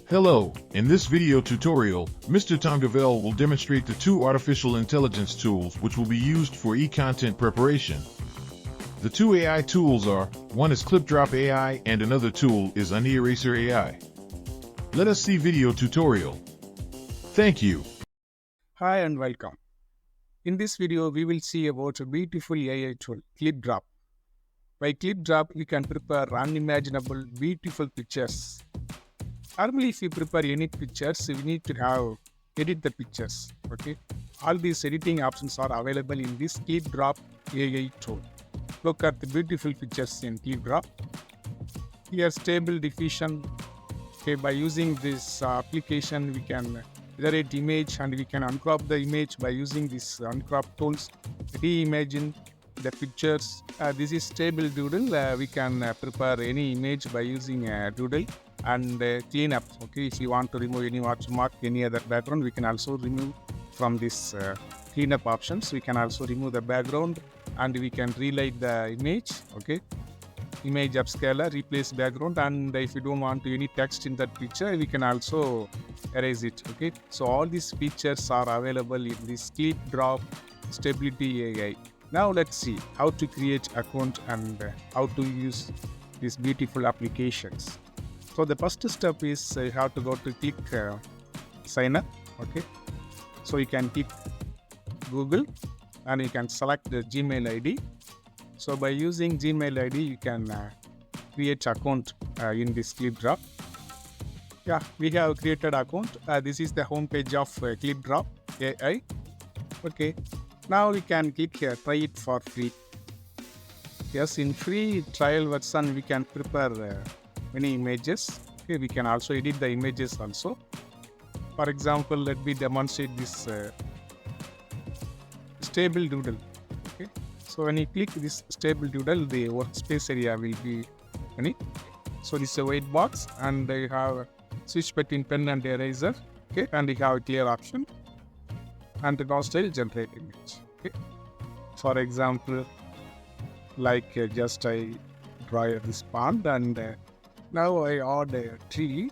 Hello, in this video tutorial, Mr. Tongavel will demonstrate the two artificial intelligence tools which will be used for e-content preparation. The two AI tools are, one is ClipDrop AI and another tool is AniEraser AI. Let us see video tutorial. Thank you. Hi and welcome. In this video, we will see about a beautiful AI tool, ClipDrop. By ClipDrop, we can prepare unimaginable, beautiful pictures. Normally, if you prepare any pictures, we need to edit the pictures. Okay, all these editing options are available in this ClipDrop AI tool. Look at the beautiful pictures in ClipDrop. Here, stable diffusion. Okay, by using this application, we can generate image and we can uncrop the image by using these uncrop tools. Reimagine the pictures. This is stable doodle. We can prepare any image by using doodle and clean up. Okay, if you want to remove any watermark, any other background, we can also remove from this cleanup options. We can also remove the background and we can relight the image. Okay, image upscaler, replace background, and if you don't want any text in that picture, we can also erase it. Okay, so all these features are available in this ClipDrop Stability AI. Now let's see how to create account and how to use these beautiful applications. So the first step is you have to go to click sign up. Okay, so you can click Google and you can select the Gmail ID. So by using Gmail ID, you can create account in this ClipDrop. Yeah, we have created account. This is the home page of ClipDrop AI. Okay, now we can click here, try it for free. Yes, in free trial version, we can prepare many images. Okay, we can also edit the images also. For example, let me demonstrate this stable doodle. Okay, so when you click this stable doodle, the workspace area will be any. So this is a white box, and you have switch between pen and eraser. Okay, and you have a clear option and the style generate image. Okay, for example, like just I draw this pond and now I add a tree.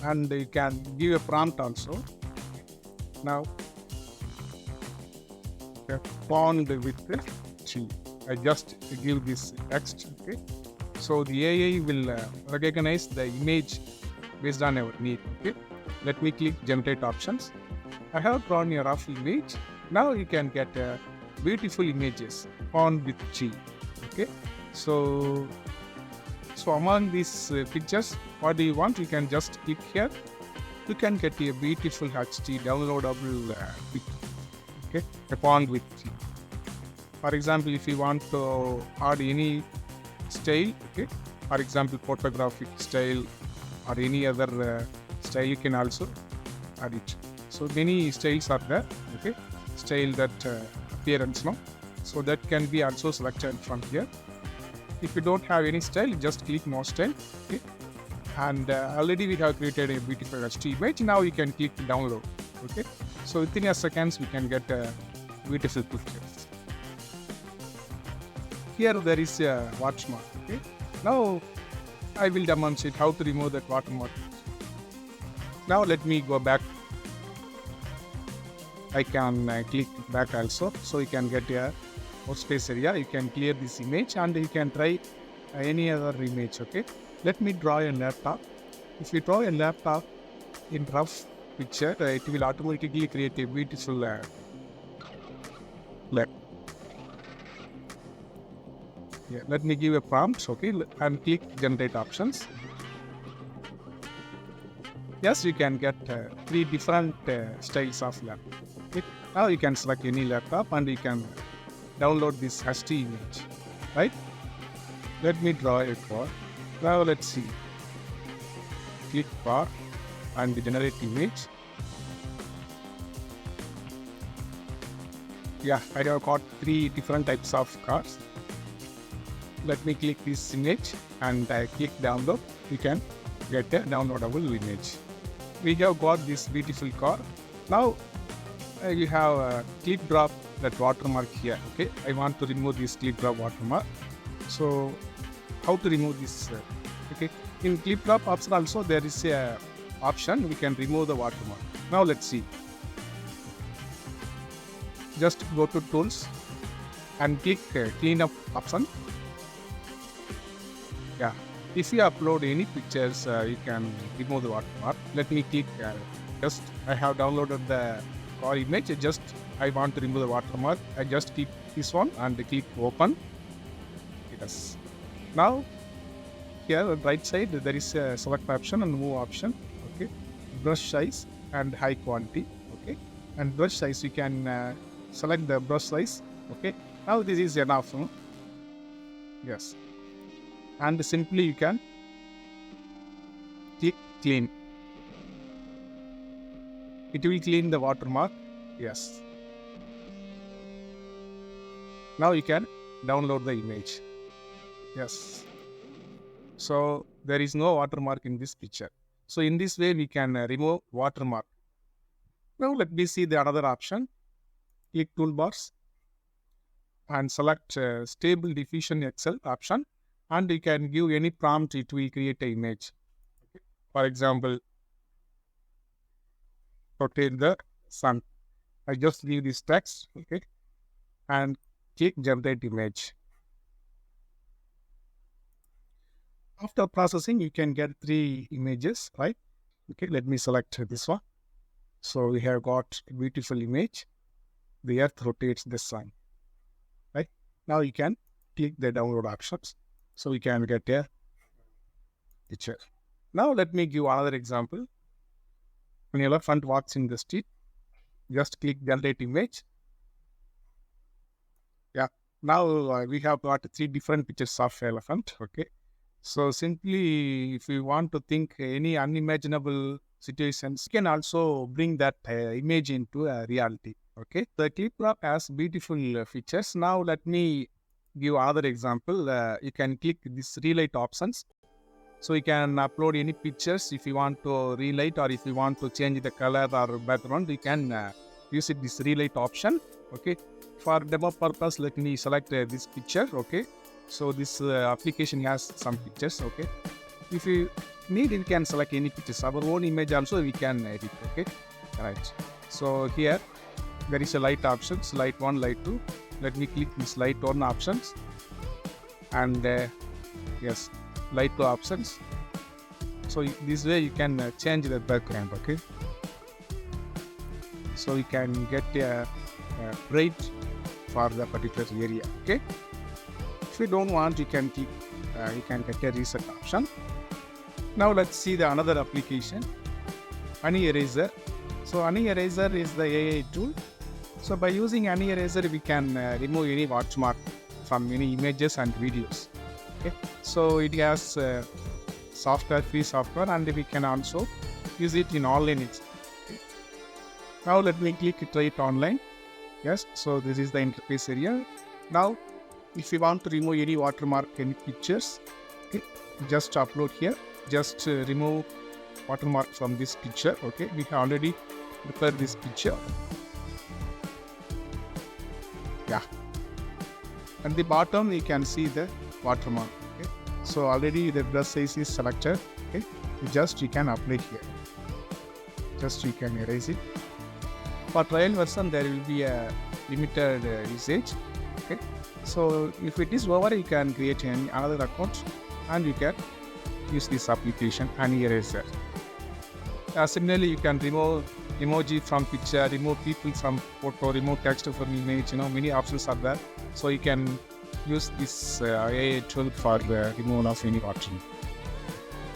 And you can give a prompt also. Now, a pond with the tree. I just give this text. Okay, so the AI will recognize the image based on our need. Okay, let me click generate options. I have drawn a rough image. Now you can get beautiful images pond with tree. Okay, so among these pictures, what do you want? You can just click here. You can get a beautiful HD downloadable picture. Okay, a pond with tree. For example, if you want to add any style, okay, for example, photographic style or any other style, you can also add it. So many styles are there. Okay, style that appearance, no. So that can be also selected from here. If you don't have any style, just click more style. Okay, and already we have created a beautiful HD image. Now you can click download. Okay, so within a seconds we can get a beautiful picture. Here there is a watermark. Okay, now I will demonstrate how to remove that watermark. Now let me go back. I can click back also, so you can get a workspace area. You can clear this image and you can try any other image. Okay, let me draw a laptop. If you draw a laptop in rough picture, it will automatically create a beautiful laptop. Yeah, let me give a prompt. Okay, and click generate options. Yes, you can get 3 different styles of laptop. Okay, now you can select any laptop and you can download this HD image. Right? Let me draw a car. Now let's see. Click car and generate image. Yeah, I have got 3 different types of cars. Let me click this image and click download. You can get a downloadable image. We have got this beautiful car. Now you have ClipDrop that watermark here. Okay, I want to remove this clip drop watermark. So how to remove this? Okay, in clip drop option also there is a option we can remove the watermark. Now let's see. Just go to tools and click clean up option. Yeah, if you upload any pictures, you can remove the watermark. Let me click. Just I have downloaded the car image. Just I want to remove the watermark. I just click this one and click open. Yes. Now here on right side there is a select option and move option. Okay, brush size and high quantity. Okay, and brush size you can select the brush size. Okay, now this is enough. Yes, and simply you can click clean. It will clean the watermark. Yes. Now you can download the image. Yes. So there is no watermark in this picture. So in this way we can remove watermark. Now let me see the another option. Click toolbars and select stable diffusion Excel option, and you can give any prompt. It will create an image. Okay. For example, rotate the sun. I just leave this text. Okay, and click generate image. After processing, you can get 3 images, right? Okay, let me select this one. So we have got a beautiful image. The earth rotates the sun, right? Now you can click the download options. So we can get a picture. Now let me give another example. When an elephant walks in the street, just click generate image. Yeah, now we have got 3 different pictures of elephant. Okay. So simply, if you want to think any unimaginable situations, you can also bring that image into a reality. Okay, the clip wrap has beautiful features. Now let me give other example. You can click this relight options. So you can upload any pictures. If you want to relight or if you want to change the color or background, you can use it this relight option. Okay, for demo purpose, let me select this picture. Okay. So this application has some pictures. Okay, if you need, you can select any pictures. Our own image also we can edit. Okay, right. So here there is a light options, light 1, light 2. Let me click this light 1 options, and yes, light 2 options. So this way you can change the background. Okay, so you can get a bright for the particular area. Okay. If you don't want, you can click, you can get a reset option. Now let's see the another application, Honey Eraser. So Honey Eraser is the AI tool. So by using Honey Eraser, we can remove any watermark from any images and videos. Okay. So it has software, free software, and we can also use it in online. Okay. Now let me click try it online. Yes. So this is the interface area. Now, if you want to remove any watermark, any pictures, okay, just upload here. Just remove watermark from this picture. Okay, we have already prepared this picture. Yeah, at the bottom you can see the watermark. Okay, so already the brush size is selected. Okay, you can apply here. Just you can erase it. For trial version, there will be a limited usage. Okay. So if it is over, you can create another account and you can use this application Honey Eraser. Similarly, you can remove emoji from picture, remove people from photo, remove text from image. Many options are there. So you can use this AI tool for the removal of any option.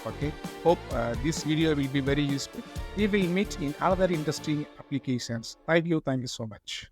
Okay. Hope this video will be very useful. We will meet in other interesting applications. Thank you so much.